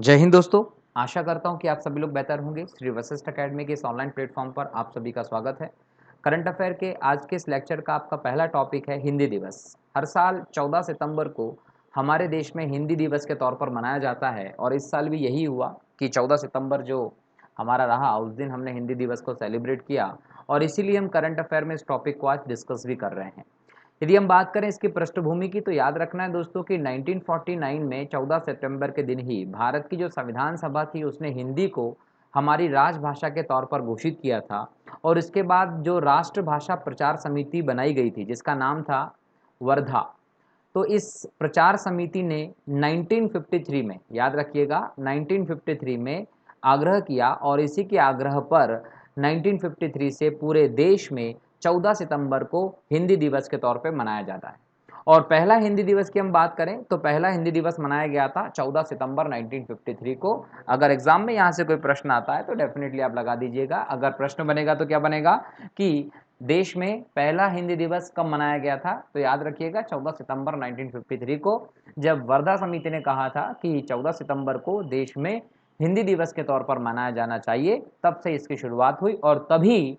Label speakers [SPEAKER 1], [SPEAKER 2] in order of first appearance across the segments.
[SPEAKER 1] जय हिंद दोस्तों। आशा करता हूं कि आप सभी लोग बेहतर होंगे। श्री वशिष्ठ अकेडमी के इस ऑनलाइन प्लेटफॉर्म पर आप सभी का स्वागत है। करंट अफेयर के आज के इस लेक्चर का आपका पहला टॉपिक है हिंदी दिवस। हर साल 14 सितंबर को हमारे देश में हिंदी दिवस के तौर पर मनाया जाता है और इस साल भी यही हुआ कि 14 सितंबर जो हमारा रहा उस दिन हमने हिंदी दिवस को सेलिब्रेट किया और इसीलिए हम करंट अफेयर में इस टॉपिक को आज डिस्कस भी कर रहे हैं। यदि हम बात करें इसकी पृष्ठभूमि की तो याद रखना है दोस्तों कि 1949 में 14 सितंबर के दिन ही भारत की जो संविधान सभा थी उसने हिंदी को हमारी राजभाषा के तौर पर घोषित किया था और इसके बाद जो राष्ट्रभाषा प्रचार समिति बनाई गई थी जिसका नाम था वर्धा। तो इस प्रचार समिति ने 1953 में, याद रखिएगा 1953 में आग्रह किया और इसी के आग्रह पर 1953 से पूरे देश में 14 सितंबर को हिंदी दिवस के तौर पे मनाया जाता है। और पहला हिंदी दिवस की हम बात करें तो पहला हिंदी दिवस मनाया गया था 14 सितंबर 1953 को। अगर एग्जाम में यहाँ से कोई प्रश्न आता है तो डेफिनेटली आप लगा दीजिएगा। अगर प्रश्न बनेगा तो क्या बनेगा कि देश में पहला हिंदी दिवस कब मनाया गया था, तो याद रखिएगा 14 सितंबर 1953 को, जब वर्धा समिति ने कहा था कि 14 सितंबर को देश में हिंदी दिवस के तौर पर मनाया जाना चाहिए। तब से इसकी शुरुआत हुई और तभी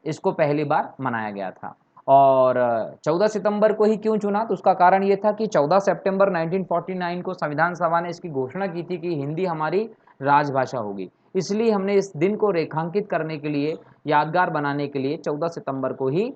[SPEAKER 1] इसको पहली बार मनाया गया था। और 14 सितंबर को ही क्यों चुना, तो उसका कारण ये था कि 14 सितंबर 1949 को संविधान सभा ने इसकी घोषणा की थी कि हिंदी हमारी राजभाषा होगी। इसलिए हमने इस दिन को रेखांकित करने के लिए, यादगार बनाने के लिए 14 सितंबर को ही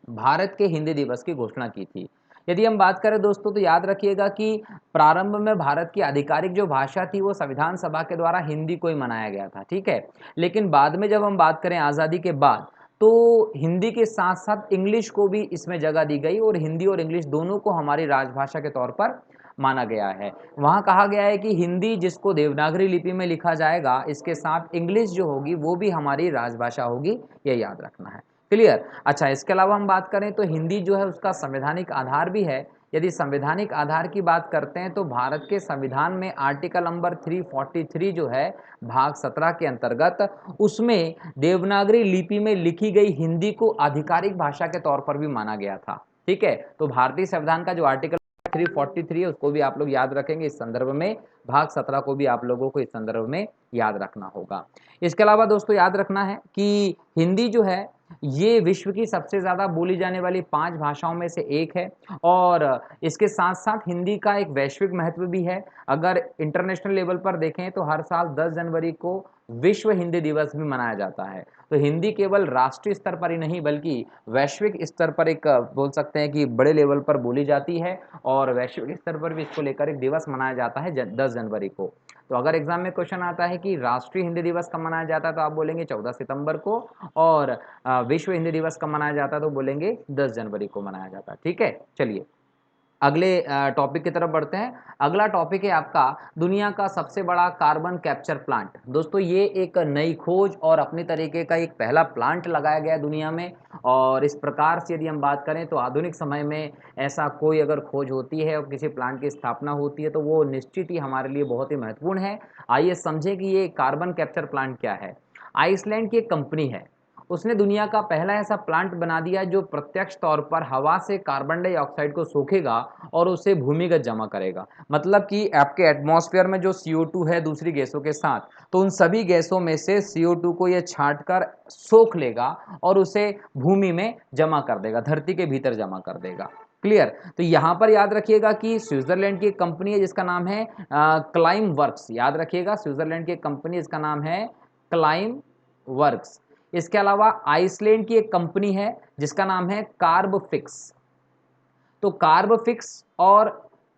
[SPEAKER 1] भारत के हिंदी दिवस की घोषणा की थी। यदि हम बात करें दोस्तों तो याद रखिएगा कि प्रारंभ में भारत की आधिकारिक जो भाषा थी वो संविधान सभा के द्वारा हिंदी को ही मनाया गया था, ठीक है। लेकिन बाद में जब हम बात करें आज़ादी के बाद तो हिंदी के साथ साथ इंग्लिश को भी इसमें जगह दी गई और हिंदी और इंग्लिश दोनों को हमारी राजभाषा के तौर पर माना गया है। वहाँ कहा गया है कि हिंदी जिसको देवनागरी लिपि में लिखा जाएगा, इसके साथ इंग्लिश जो होगी वो भी हमारी राजभाषा होगी, ये याद रखना है। क्लियर। अच्छा, इसके अलावा हम बात करें तो हिंदी जो है उसका संवैधानिक आधार भी है। यदि संवैधानिक आधार की बात करते हैं तो भारत के संविधान में आर्टिकल नंबर 343 जो है भाग 17 के अंतर्गत, उसमें देवनागरी लिपि में लिखी गई हिंदी को आधिकारिक भाषा के तौर पर भी माना गया था, ठीक है। तो भारतीय संविधान का जो आर्टिकल 343 है उसको भी आप लोग याद रखेंगे इस संदर्भ में, भाग 17 को भी आप लोगों को इस संदर्भ में याद रखना होगा। इसके अलावा दोस्तों याद रखना है कि हिंदी जो है ये विश्व की सबसे ज़्यादा बोली जाने वाली 5 भाषाओं में से एक है और इसके साथ-साथ हिंदी का एक वैश्विक महत्व भी है। अगर इंटरनेशनल लेवल पर देखें तो हर साल 10 जनवरी को विश्व हिंदी दिवस भी मनाया जाता है। तो हिंदी केवल राष्ट्रीय स्तर पर ही नहीं बल्कि वैश्विक स्तर पर एक बोल सकते हैं कि बड़े लेवल पर बोली जाती है और वैश्विक स्तर पर भी इसको लेकर एक दिवस मनाया जाता है 10 जनवरी को। तो अगर एग्जाम में क्वेश्चन आता है कि राष्ट्रीय हिंदी दिवस कब मनाया जाता है तो आप बोलेंगे 14 सितंबर को और विश्व हिंदी दिवस कब मनाया जाता है तो बोलेंगे 10 जनवरी को मनाया जाता है, ठीक है। चलिए अगले टॉपिक की तरफ बढ़ते हैं। अगला टॉपिक है आपका दुनिया का सबसे बड़ा कार्बन कैप्चर प्लांट। दोस्तों ये एक नई खोज और अपने तरीके का एक पहला प्लांट लगाया गया है दुनिया में और इस प्रकार से यदि हम बात करें तो आधुनिक समय में ऐसा कोई अगर खोज होती है और किसी प्लांट की स्थापना होती है तो वो निश्चित ही हमारे लिए बहुत ही महत्वपूर्ण है। आइए समझें कि ये कार्बन कैप्चर प्लांट क्या है। आइसलैंड की एक कंपनी है, उसने दुनिया का पहला ऐसा प्लांट बना दिया जो प्रत्यक्ष तौर पर हवा से कार्बन डाइऑक्साइड को सोखेगा और उसे भूमिगत जमा करेगा। मतलब कि आपके एटमॉस्फेयर में जो CO2 है दूसरी गैसों के साथ, तो उन सभी गैसों में से CO2 को यह छांट कर सोख लेगा और उसे भूमि में जमा कर देगा, धरती के भीतर जमा कर देगा। क्लियर। तो यहां पर याद रखिएगा कि स्विट्जरलैंड की एक कंपनी है जिसका नाम है क्लाइम वर्क्स। याद रखिएगा स्विट्जरलैंड की एक कंपनी, इसका नाम है क्लाइम वर्क्स। इसके अलावा आइसलैंड की एक कंपनी है जिसका नाम है कार्ब फिक्स। तो कार्ब फिक्स और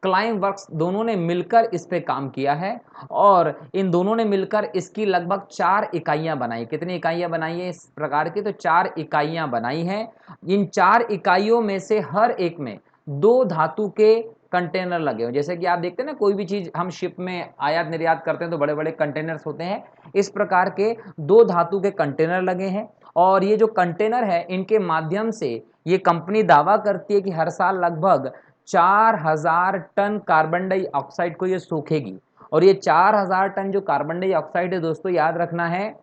[SPEAKER 1] क्लाइम वर्क्स दोनों ने मिलकर इस पे काम किया है और इन दोनों ने मिलकर इसकी लगभग 4 इकाइयां बनाई। कितनी इकाइयां बनाई है इस प्रकार की, तो 4 इकाइयां बनाई हैं। इन 4 इकाइयों में से हर एक में 2 धातु के कंटेनर लगे हुए। जैसे कि आप देखते हैं ना कोई भी चीज हम शिप में आयात निर्यात करते हैं तो बड़े बड़े कंटेनर्स होते हैं, इस प्रकार के 2 धातु के कंटेनर लगे हैं और ये जो कंटेनर है इनके माध्यम से ये कंपनी दावा करती है कि हर साल लगभग 4000 टन कार्बन डाइऑक्साइड को ये सोखेगी। और ये 4000 टन जो कार्बन डाइऑक्साइड है दोस्तों याद रखना है,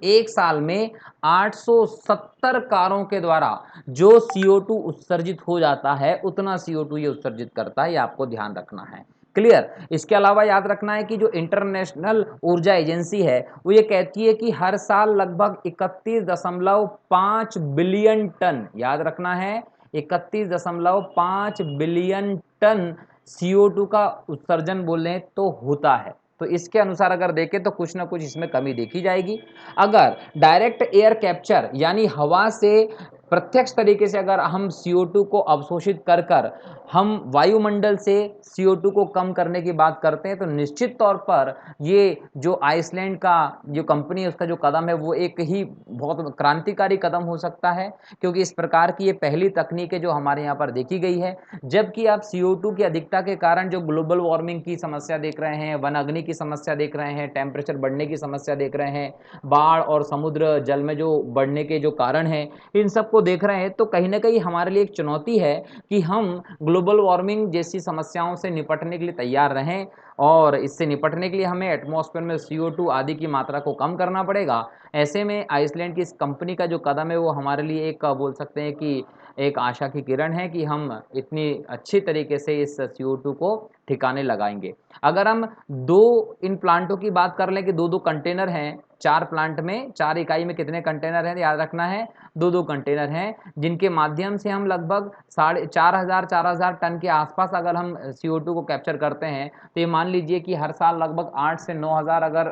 [SPEAKER 1] एक साल में 870 कारों के द्वारा जो CO2 उत्सर्जित हो जाता है उतना CO2 ये उत्सर्जित करता है, ये आपको ध्यान रखना है। क्लियर। इसके अलावा याद रखना है कि जो इंटरनेशनल ऊर्जा एजेंसी है वो ये कहती है कि हर साल लगभग 31.5 बिलियन टन, याद रखना है 31.5 बिलियन टन CO2 का उत्सर्जन बोलें तो होता है। तो इसके अनुसार अगर देखें तो कुछ ना कुछ इसमें कमी देखी जाएगी। अगर डायरेक्ट एयर कैप्चर यानी हवा से प्रत्यक्ष तरीके से अगर हम CO2 को अवशोषित कर कर हम वायुमंडल से CO2 को कम करने की बात करते हैं तो निश्चित तौर पर ये जो आइसलैंड का जो कंपनी है उसका जो कदम है वो एक ही बहुत क्रांतिकारी कदम हो सकता है, क्योंकि इस प्रकार की ये पहली तकनीक है जो हमारे यहाँ पर देखी गई है। जबकि आप CO2 की अधिकता के कारण जो ग्लोबल वार्मिंग की समस्या देख रहे हैं, वन अग्नि की समस्या देख रहे हैं, टेम्परेचर बढ़ने की समस्या देख रहे हैं, बाढ़ और समुद्र जल में जो बढ़ने के जो कारण हैं, इन सबको देख रहे हैं, तो कहीं ना कहीं हमारे लिए एक चुनौती है कि हम ग्लोबल वार्मिंग जैसी समस्याओं से निपटने के लिए तैयार रहें। और इससे निपटने के लिए हमें एटमॉस्फेयर में CO2 आदि की मात्रा को कम करना पड़ेगा। ऐसे में आइसलैंड की इस कंपनी का जो कदम है वो हमारे लिए एक बोल सकते हैं कि एक आशा की किरण है कि हम इतनी अच्छी तरीके से इस CO2 को ठिकाने लगाएंगे। अगर हम दो इन प्लांटों की बात कर लें कि दो दो कंटेनर हैं, 4 प्लांट में 4 इकाई में कितने कंटेनर हैं, याद रखना है दो दो कंटेनर हैं, जिनके माध्यम से हम लगभग 4,500 टन के आसपास अगर हम CO2 को कैप्चर करते हैं तो ये मान लीजिए कि हर साल लगभग 8 से 9,000 अगर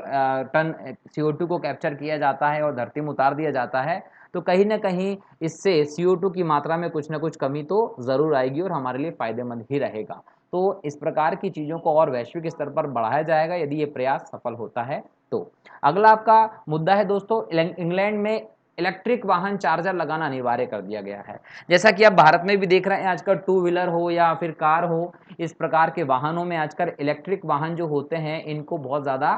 [SPEAKER 1] टन CO2 को कैप्चर किया जाता है और धरती में उतार दिया जाता है तो कहीं ना कहीं इससे CO2 की मात्रा में कुछ ना कुछ कमी तो ज़रूर आएगी और हमारे लिए फ़ायदेमंद ही रहेगा। तो इस प्रकार की चीज़ों को और वैश्विक स्तर पर बढ़ाया जाएगा यदि ये प्रयास सफल होता है तो। अगला आपका मुद्दा है दोस्तों, इंग्लैंड में इलेक्ट्रिक वाहन चार्जर लगाना अनिवार्य कर दिया गया है। जैसा कि आप भारत में भी देख रहे हैं आजकल टू व्हीलर हो या फिर कार हो, इस प्रकार के वाहनों में आजकल इलेक्ट्रिक वाहन जो होते हैं इनको बहुत ज़्यादा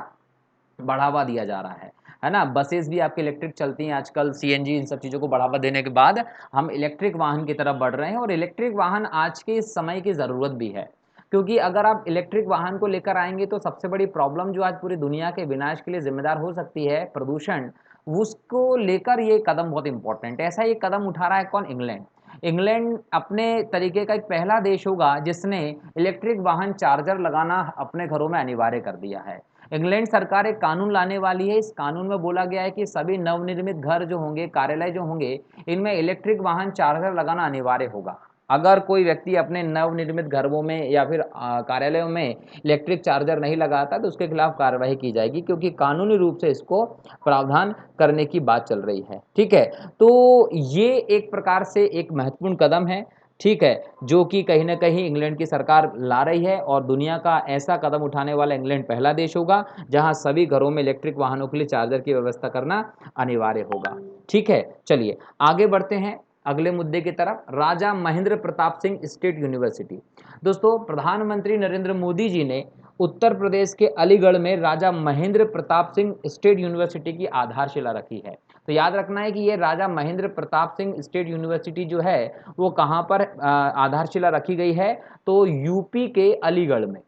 [SPEAKER 1] बढ़ावा दिया जा रहा है ना। बसेस भी आपकी इलेक्ट्रिक चलती हैं आजकल, CNG इन सब चीज़ों को बढ़ावा देने के बाद हम इलेक्ट्रिक वाहन की तरफ बढ़ रहे हैं और इलेक्ट्रिक वाहन आज के इस समय की ज़रूरत भी है। क्योंकि अगर आप इलेक्ट्रिक वाहन को लेकर आएंगे तो सबसे बड़ी प्रॉब्लम जो आज पूरी दुनिया के विनाश के लिए जिम्मेदार हो सकती है, प्रदूषण, उसको लेकर ये कदम बहुत इंपॉर्टेंट है। ऐसा ये कदम उठा रहा है कौन? इंग्लैंड। इंग्लैंड अपने तरीके का एक पहला देश होगा जिसने इलेक्ट्रिक वाहन चार्जर लगाना अपने घरों में अनिवार्य कर दिया है। इंग्लैंड सरकार एक कानून लाने वाली है। इस कानून में बोला गया है कि सभी नवनिर्मित घर जो होंगे, कार्यालय जो होंगे, इनमें इलेक्ट्रिक वाहन चार्जर लगाना अनिवार्य होगा। अगर कोई व्यक्ति अपने नवनिर्मित घरों में या फिर कार्यालयों में इलेक्ट्रिक चार्जर नहीं लगाता तो उसके खिलाफ कार्रवाई की जाएगी, क्योंकि कानूनी रूप से इसको प्रावधान करने की बात चल रही है। ठीक है, तो ये एक प्रकार से एक महत्वपूर्ण कदम है, ठीक है, जो कि कहीं ना कहीं इंग्लैंड की सरकार ला रही है और दुनिया का ऐसा कदम उठाने वाला इंग्लैंड पहला देश होगा जहां सभी घरों में इलेक्ट्रिक वाहनों के लिए चार्जर की व्यवस्था करना अनिवार्य होगा। ठीक है, चलिए आगे बढ़ते हैं अगले मुद्दे की तरफ। राजा महेंद्र प्रताप सिंह स्टेट यूनिवर्सिटी। दोस्तों, प्रधानमंत्री नरेंद्र मोदी जी ने उत्तर प्रदेश के अलीगढ़ में राजा महेंद्र प्रताप सिंह स्टेट यूनिवर्सिटी की आधारशिला रखी है। तो याद रखना है कि ये राजा महेंद्र प्रताप सिंह स्टेट यूनिवर्सिटी जो है वो कहाँ पर आधारशिला रखी गई है, तो यूपी के अलीगढ़ में।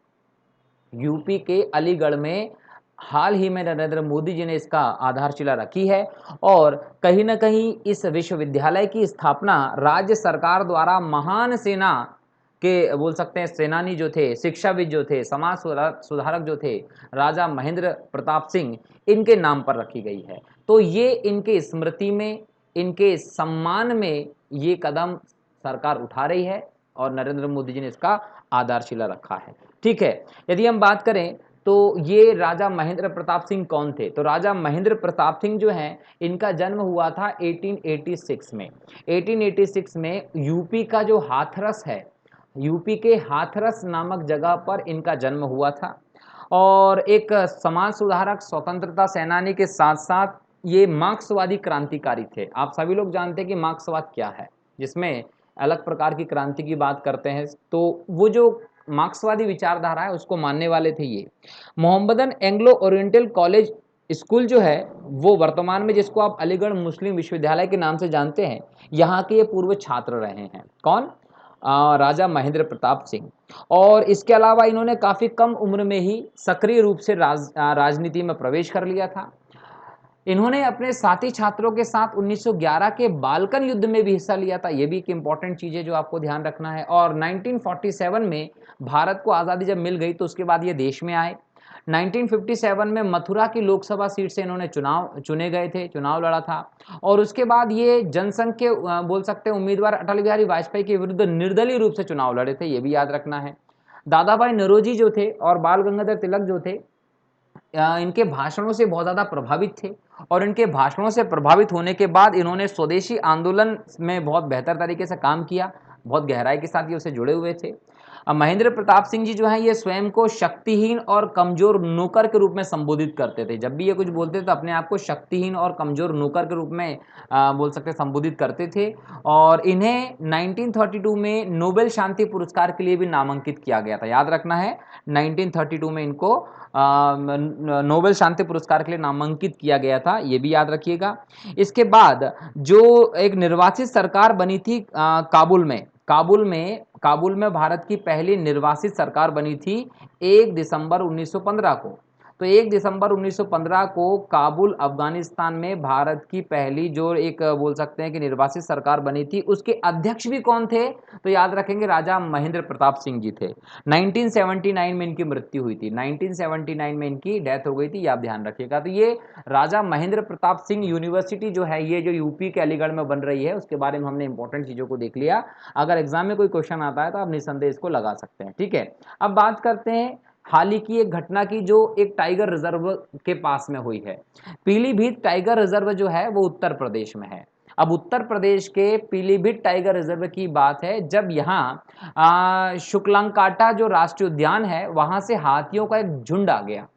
[SPEAKER 1] यूपी के अलीगढ़ में हाल ही में नरेंद्र मोदी जी ने इसका आधारशिला रखी है। और कहीं ना कहीं इस विश्वविद्यालय की स्थापना राज्य सरकार द्वारा महान सेना के बोल सकते हैं सेनानी जो थे, शिक्षाविद जो थे, समाज सुधारक जो थे, राजा महेंद्र प्रताप सिंह, इनके नाम पर रखी गई है। तो ये इनके स्मृति में, इनके सम्मान में ये कदम सरकार उठा रही है और नरेंद्र मोदी जी ने इसका आधारशिला रखा है। ठीक है, यदि हम बात करें तो ये राजा महेंद्र प्रताप सिंह कौन थे, तो राजा महेंद्र प्रताप सिंह जो हैं इनका जन्म हुआ था 1886 में। 1886 में यूपी का जो हाथरस है, यूपी के हाथरस नामक जगह पर इनका जन्म हुआ था। और एक समाज सुधारक, स्वतंत्रता सेनानी के साथ साथ ये मार्क्सवादी क्रांतिकारी थे। आप सभी लोग जानते हैं कि मार्क्सवाद क्या है, जिसमें अलग प्रकार की क्रांति की बात करते हैं। तो वो जो मार्क्सवादी विचारधारा है उसको मानने वाले थे ये। Mohammedan Anglo oriental college school जो है वो वर्तमान में, जिसको आप अलीगढ़ मुस्लिम विश्वविद्यालय के नाम से जानते हैं, यहाँ के ये पूर्व छात्र रहे हैं। कौन? राजा महेंद्र प्रताप सिंह। और इसके अलावा इन्होंने काफ़ी कम उम्र में ही सक्रिय रूप से राजनीति में प्रवेश कर लिया था। इन्होंने अपने साथी छात्रों के साथ 1911 के बाल्कन युद्ध में भी हिस्सा लिया था। ये भी एक इंपॉर्टेंट चीज़ है जो आपको ध्यान रखना है। और 1947 में भारत को आज़ादी जब मिल गई तो उसके बाद ये देश में आए। 1957 में मथुरा की लोकसभा सीट से इन्होंने चुने गए थे, चुनाव लड़ा था। और उसके बाद ये जनसंघ के बोल सकते हैं उम्मीदवार अटल बिहारी वाजपेयी के विरुद्ध निर्दलीय रूप से चुनाव लड़े थे, ये भी याद रखना है। दादा भाई नौरोजी जो थे और बाल गंगाधर तिलक जो थे, इनके भाषणों से बहुत ज़्यादा प्रभावित थे। और इनके भाषणों से प्रभावित होने के बाद इन्होंने स्वदेशी आंदोलन में बहुत बेहतर तरीके से काम किया, बहुत गहराई के साथ ये उससे जुड़े हुए थे। महेंद्र प्रताप सिंह जी जो हैं ये स्वयं को शक्तिहीन और कमजोर नौकर के रूप में संबोधित करते थे। जब भी ये कुछ बोलते थे तो अपने आप को शक्तिहीन और कमजोर नौकर के रूप में बोल सकते संबोधित करते थे। और इन्हें 1932 में नोबेल शांति पुरस्कार के लिए भी नामांकित किया गया था, याद रखना है। 1932 में इनको नोबेल शांति पुरस्कार के लिए नामांकित किया गया था, ये भी याद रखिएगा। इसके बाद जो एक निर्वाचित सरकार बनी थी काबुल में भारत की पहली निर्वासित सरकार बनी थी 1 दिसंबर 1915 को। तो 1 दिसंबर 1915 को काबुल अफगानिस्तान में भारत की पहली जो एक बोल सकते हैं कि निर्वासित सरकार बनी थी, उसके अध्यक्ष भी कौन थे? तो याद रखेंगे राजा महेंद्र प्रताप सिंह जी थे। 1979 में इनकी मृत्यु हुई थी, 1979 में इनकी डेथ हो गई थी, ये आप ध्यान रखिएगा। तो ये राजा महेंद्र प्रताप सिंह यूनिवर्सिटी जो है, ये जो यूपी के अलीगढ़ में बन रही है, उसके बारे में हमने इंपॉर्टेंट चीज़ों को देख लिया। अगर एग्जाम में कोई क्वेश्चन आता है तो आप निसंदेह इसको लगा सकते हैं, ठीक है। अब बात करते हैं हाल ही की एक घटना की जो एक टाइगर रिजर्व के पास में हुई है। पीलीभीत टाइगर रिजर्व जो है वो उत्तर प्रदेश में है। अब उत्तर प्रदेश के पीलीभीत टाइगर रिजर्व की बात है, जब यहाँ शुक्लांकाटा जो राष्ट्रीय उद्यान है वहां से हाथियों का एक झुंड आ गया।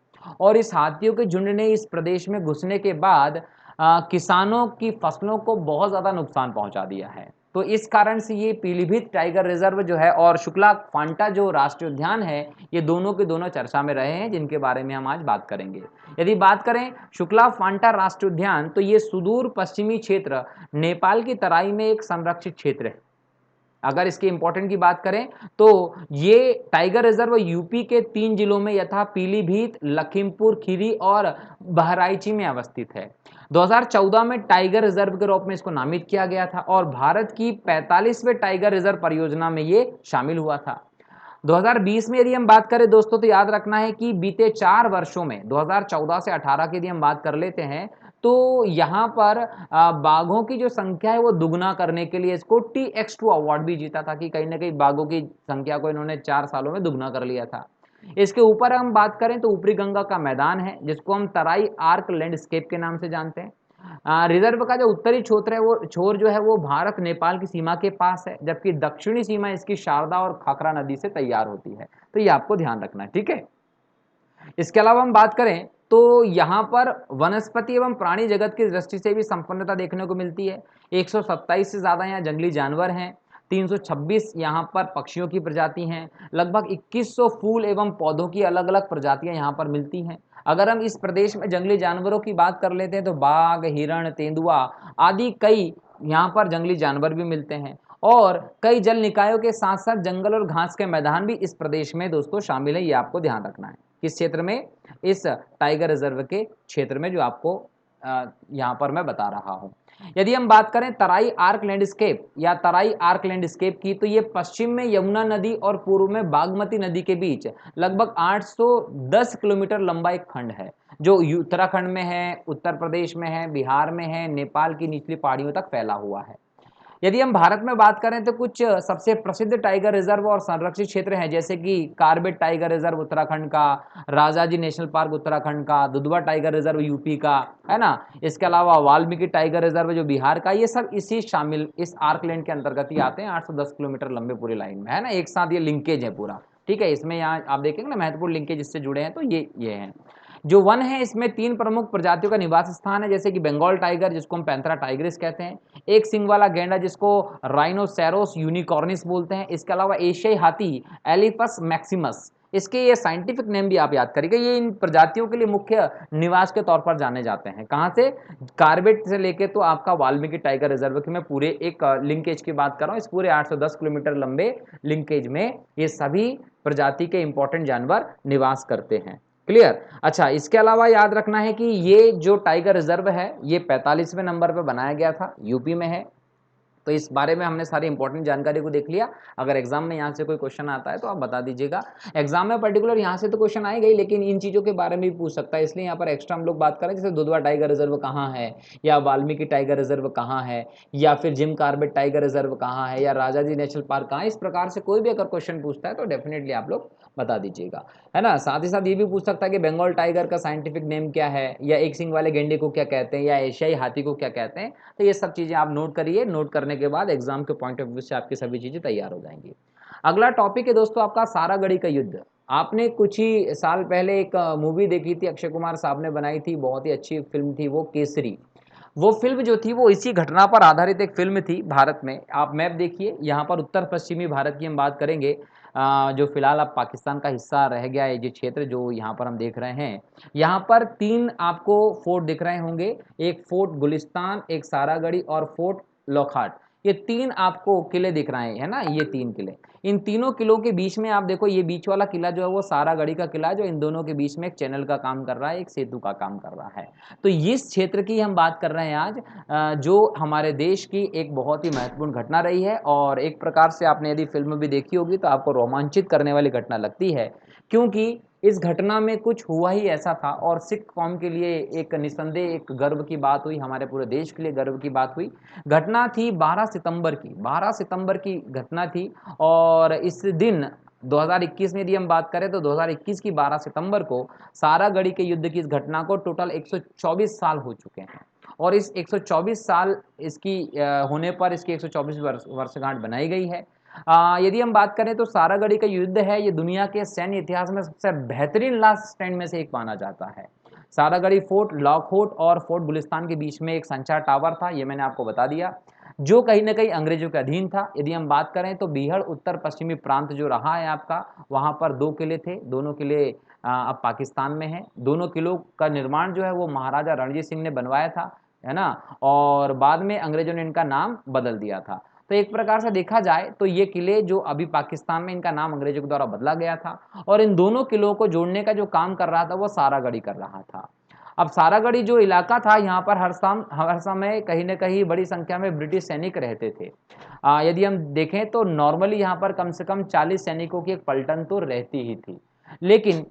[SPEAKER 1] और इस हाथियों के झुंड ने इस प्रदेश में घुसने के बाद किसानों की फसलों को बहुत ज्यादा नुकसान पहुंचा दिया है। तो इस कारण से ये पीलीभीत टाइगर रिजर्व जो है और शुक्ला फांटा जो राष्ट्रीय उद्यान है, ये दोनों के दोनों चर्चा में रहे हैं, जिनके बारे में हम आज बात करेंगे। यदि बात करें शुक्ला फांटा राष्ट्रीय उद्यान, तो ये सुदूर पश्चिमी क्षेत्र नेपाल की तराई में एक संरक्षित क्षेत्र है। अगर इसके इंपॉर्टेंट की बात करें तो ये टाइगर रिजर्व यूपी के 3 जिलों में यथा पीलीभीत, लखीमपुर खीरी और बहराइची में अवस्थित है। 2014 में टाइगर रिजर्व के रूप में इसको नामित किया गया था और भारत की 45वें टाइगर रिजर्व परियोजना में ये शामिल हुआ था। 2020 में यदि हम बात करें दोस्तों, तो याद रखना है कि बीते 4 वर्षों में 2014 से 18 की यदि हम बात कर लेते हैं, तो यहाँ पर बाघों की जो संख्या है वो दुगना करने के लिए इसको TX2 अवार्ड भी जीता था, कि कहीं ना कहीं बाघों की संख्या को इन्होंने 4 सालों में दुगना कर लिया था। इसके ऊपर हम बात करें तो ऊपरी गंगा का मैदान है, जिसको हम तराई आर्क लैंडस्केप के नाम से जानते हैं। रिजर्व का जो उत्तरी छोर जो है वो भारत नेपाल की सीमा के पास है, जबकि दक्षिणी सीमा इसकी शारदा और खाकरा नदी से तैयार होती है। तो ये आपको ध्यान रखना है, ठीक है। इसके अलावा हम बात करें तो यहाँ पर वनस्पति एवं प्राणी जगत की दृष्टि से भी संपन्नता देखने को मिलती है। 127 से ज्यादा यहाँ जंगली जानवर हैं, 326 यहाँ पर पक्षियों की प्रजाति हैं, लगभग 2100 फूल एवं पौधों की अलग अलग प्रजातियां यहाँ पर मिलती हैं। अगर हम इस प्रदेश में जंगली जानवरों की बात कर लेते हैं तो बाघ, हिरण, तेंदुआ आदि कई यहाँ पर जंगली जानवर भी मिलते हैं। और कई जल निकायों के साथ साथ जंगल और घास के मैदान भी इस प्रदेश में दोस्तों शामिल है, ये आपको ध्यान रखना है। किस क्षेत्र में? इस टाइगर रिजर्व के क्षेत्र में, जो आपको यहाँ पर मैं बता रहा हूँ। यदि हम बात करें तराई आर्क लैंडस्केप या तराई आर्क लैंडस्केप की, तो ये पश्चिम में यमुना नदी और पूर्व में बागमती नदी के बीच लगभग 810 किलोमीटर लंबा एक खंड है, जो उत्तराखंड में है, उत्तर प्रदेश में है, बिहार में है, नेपाल की निचली पहाड़ियों तक फैला हुआ है। यदि हम भारत में बात करें तो कुछ सबसे प्रसिद्ध टाइगर रिजर्व और संरक्षित क्षेत्र हैं, जैसे कि कार्बेट टाइगर रिजर्व उत्तराखंड का, राजाजी नेशनल पार्क उत्तराखंड का, दुधवा टाइगर रिजर्व यूपी का, है ना। इसके अलावा वाल्मीकि टाइगर रिजर्व जो बिहार का, ये सब इस आर्कलैंड के अंतर्गत ही आते हैं। 810 किलोमीटर लंबे पूरी लाइन में, है ना, एक साथ ये लिंकेज है पूरा, ठीक है। इसमें यहाँ आप देखेंगे ना महत्वपूर्ण लिंकेज इससे जुड़े हैं, तो ये हैं। जो वन है इसमें 3 प्रमुख प्रजातियों का निवास स्थान है, जैसे कि बंगाल टाइगर जिसको हम पैंथेरा टाइग्रिस कहते हैं, एक सिंग वाला गैंडा जिसको राइनोसेरोस यूनिकॉर्निस बोलते हैं, इसके अलावा एशियाई हाथी एलिफस मैक्सिमस, इसके ये साइंटिफिक नेम भी आप याद करिएगा। ये इन प्रजातियों के लिए मुख्य निवास के तौर पर जाने जाते हैं। कहाँ से? कार्बेट से लेके तो आपका वाल्मीकि टाइगर रिजर्व की मैं पूरे एक लिंकेज की बात कर रहा हूँ। इस पूरे 810 किलोमीटर लंबे लिंकेज में ये सभी प्रजाति के इंपॉर्टेंट जानवर निवास करते हैं। क्लियर। अच्छा, इसके अलावा याद रखना है कि ये जो टाइगर रिजर्व है ये 45वें नंबर पे बनाया गया था, यूपी में है। तो इस बारे में हमने सारी इंपॉर्टेंट जानकारी को देख लिया। अगर एग्जाम में यहाँ से कोई क्वेश्चन आता है तो आप बता दीजिएगा। एग्जाम में पर्टिकुलर यहाँ से तो क्वेश्चन आएगा ही, लेकिन इन चीज़ों के बारे में भी पूछ सकता है, इसलिए यहाँ पर एक्स्ट्रा हम लोग बात करें, जैसे दुधवा टाइगर रिजर्व कहाँ है, या वाल्मीकि टाइगर रिजर्व कहाँ है, या फिर जिम कार्बेट टाइगर रिजर्व कहाँ है, या राजाजी नेशनल पार्क कहाँ है। इस प्रकार से कोई भी अगर क्वेश्चन पूछता है तो डेफिनेटली आप लोग बता दीजिएगा, है ना। साथ ही साथ ये भी पूछ सकता है कि बंगाल टाइगर का साइंटिफिक नेम क्या है, या एक सिंग वाले गेंडे को क्या कहते हैं, या एशियाई हाथी को क्या कहते हैं। तो ये सब चीज़ें आप नोट करिए, नोट करने के बाद एग्जाम के पॉइंट ऑफ व्यू से आपकी सभी चीज़ें तैयार हो जाएंगी। अगला टॉपिक है दोस्तों आपका सारागढ़ी का युद्ध। आपने कुछ ही साल पहले एक मूवी देखी थी, अक्षय कुमार साहब ने बनाई थी, बहुत ही अच्छी फिल्म थी वो, केसरी। वो फिल्म जो थी वो इसी घटना पर आधारित एक फिल्म थी। भारत में आप मैप देखिए, यहाँ पर उत्तर पश्चिमी भारत की हम बात करेंगे, जो फिलहाल अब पाकिस्तान का हिस्सा रह गया है, ये क्षेत्र जो यहाँ पर हम देख रहे हैं। यहाँ पर 3 आपको फोर्ट दिख रहे होंगे, एक फोर्ट गुलिस्तान, एक सारागढ़ी और फोर्ट लॉकहार्ट। ये 3 आपको किले दिख रहे हैं, है ना, ये 3 किले। इन तीनों किलों के बीच में आप देखो, ये बीच वाला किला जो है वो सारागढ़ी का किला है, जो इन दोनों के बीच में एक चैनल का काम कर रहा है, एक सेतु का काम कर रहा है। तो इस क्षेत्र की हम बात कर रहे हैं आज, जो हमारे देश की एक बहुत ही महत्वपूर्ण घटना रही है, और एक प्रकार से आपने यदि फिल्म भी देखी होगी तो आपको रोमांचित करने वाली घटना लगती है, क्योंकि इस घटना में कुछ हुआ ही ऐसा था, और सिख कौम के लिए एक निसंदेह एक गर्व की बात हुई, हमारे पूरे देश के लिए गर्व की बात हुई। घटना थी 12 सितंबर की, 12 सितंबर की घटना थी। और इस दिन 2021 में यदि हम बात करें तो 2021 की 12 सितंबर को सारागढ़ी के युद्ध की इस घटना को टोटल 124 साल हो चुके हैं। और इस 124 साल इसकी होने पर इसकी 124 वर्षगांठ बनाई गई है। यदि हम बात करें तो सारागढ़ी का युद्ध है, ये दुनिया के सैन्य इतिहास में सबसे बेहतरीन लास्ट स्टैंड में से एक माना जाता है। सारागढ़ी फोर्ट लॉकहार्ट और फोर्ट गुलिस्तान के बीच में एक संचार टावर था, ये मैंने आपको बता दिया, जो कहीं ना कहीं अंग्रेजों के अधीन था। यदि हम बात करें तो बीहड़ उत्तर पश्चिमी प्रांत जो रहा है आपका, वहां पर 2 किले थे, दोनों किले अब पाकिस्तान में हैं। दोनों किलों का निर्माण जो है वो महाराजा रणजीत सिंह ने बनवाया था, है ना, और बाद में अंग्रेजों ने इनका नाम बदल दिया था। तो एक प्रकार से देखा जाए तो ये किले जो अभी पाकिस्तान में, इनका नाम अंग्रेजों के द्वारा बदला गया था, और इन दोनों किलों को जोड़ने का जो काम कर रहा था वो सारागढ़ी कर रहा था। अब सारागढ़ी जो इलाका था, यहाँ पर हर समय कहीं ना कहीं बड़ी संख्या में ब्रिटिश सैनिक रहते थे। यदि हम देखें तो नॉर्मली यहाँ पर कम से कम 40 सैनिकों की एक पलटन तो रहती ही थी। लेकिन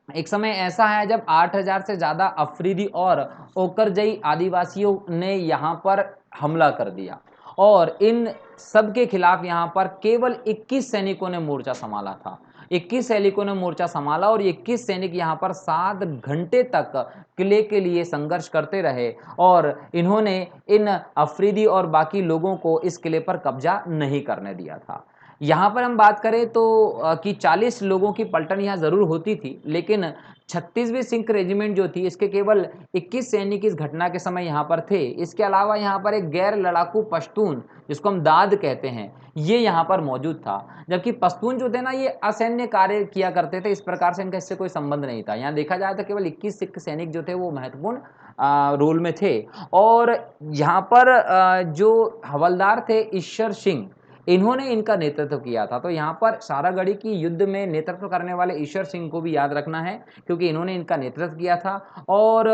[SPEAKER 1] एक समय ऐसा है जब 8000 से ज़्यादा अफरीदी और ओकरजई आदिवासियों ने यहाँ पर हमला कर दिया, और इन सब के खिलाफ यहाँ पर केवल 21 सैनिकों ने मोर्चा संभाला था। 21 सैनिकों ने मोर्चा संभाला, और 21 सैनिक यहाँ पर 7 घंटे तक किले के लिए संघर्ष करते रहे, और इन्होंने इन अफरीदी और बाकी लोगों को इस किले पर कब्जा नहीं करने दिया था। यहाँ पर हम बात करें तो कि 40 लोगों की पलटन यहाँ ज़रूर होती थी, लेकिन 36वीं सिख रेजिमेंट जो थी, इसके केवल 21 सैनिक इस घटना के समय यहाँ पर थे। इसके अलावा यहाँ पर एक गैर लड़ाकू पश्तून, जिसको हम दाद कहते हैं, ये यहाँ पर मौजूद था। जबकि पश्तून जो थे ना, ये असैन्य कार्य किया करते थे, इस प्रकार से इनका इससे कोई संबंध नहीं था। यहाँ देखा जाए तो केवल 21 सिख सैनिक जो थे वो महत्वपूर्ण रोल में थे। और यहाँ पर जो हवलदार थे ईश्वर सिंह, इन्होंने इनका नेतृत्व किया था। तो यहाँ पर सारागढ़ी की युद्ध में नेतृत्व करने वाले ईश्वर सिंह को भी याद रखना है, क्योंकि इन्होंने इनका नेतृत्व किया था। और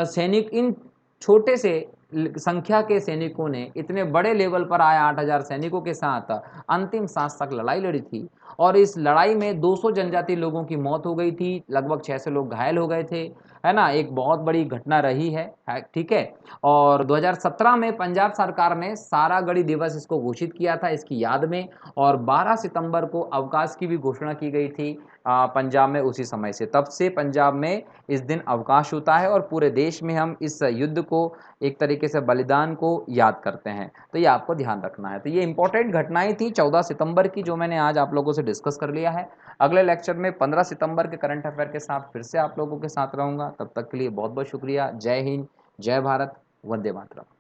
[SPEAKER 1] सैनिक, इन छोटे से संख्या के सैनिकों ने इतने बड़े लेवल पर आए 8000 सैनिकों के साथ अंतिम सांस तक लड़ाई लड़ी थी। और इस लड़ाई में 200 जनजाति लोगों की मौत हो गई थी, लगभग 600 लोग घायल हो गए थे, है ना। एक बहुत बड़ी घटना रही है, ठीक है। और 2017 में पंजाब सरकार ने सारागढ़ी दिवस इसको घोषित किया था इसकी याद में, और 12 सितंबर को अवकाश की भी घोषणा की गई थी पंजाब में। उसी समय से, तब से पंजाब में इस दिन अवकाश होता है, और पूरे देश में हम इस युद्ध को, एक तरीके से बलिदान को याद करते हैं। तो ये आपको ध्यान रखना है। तो ये इंपॉर्टेंट घटनाएं थी 14 सितंबर की, जो मैंने आज आप लोगों से डिस्कस कर लिया है। अगले लेक्चर में 15 सितंबर के करंट अफेयर के साथ फिर से आप लोगों के साथ रहूंगा। तब तक के लिए बहुत बहुत शुक्रिया। जय हिंद, जय भारत, वंदे मातरम।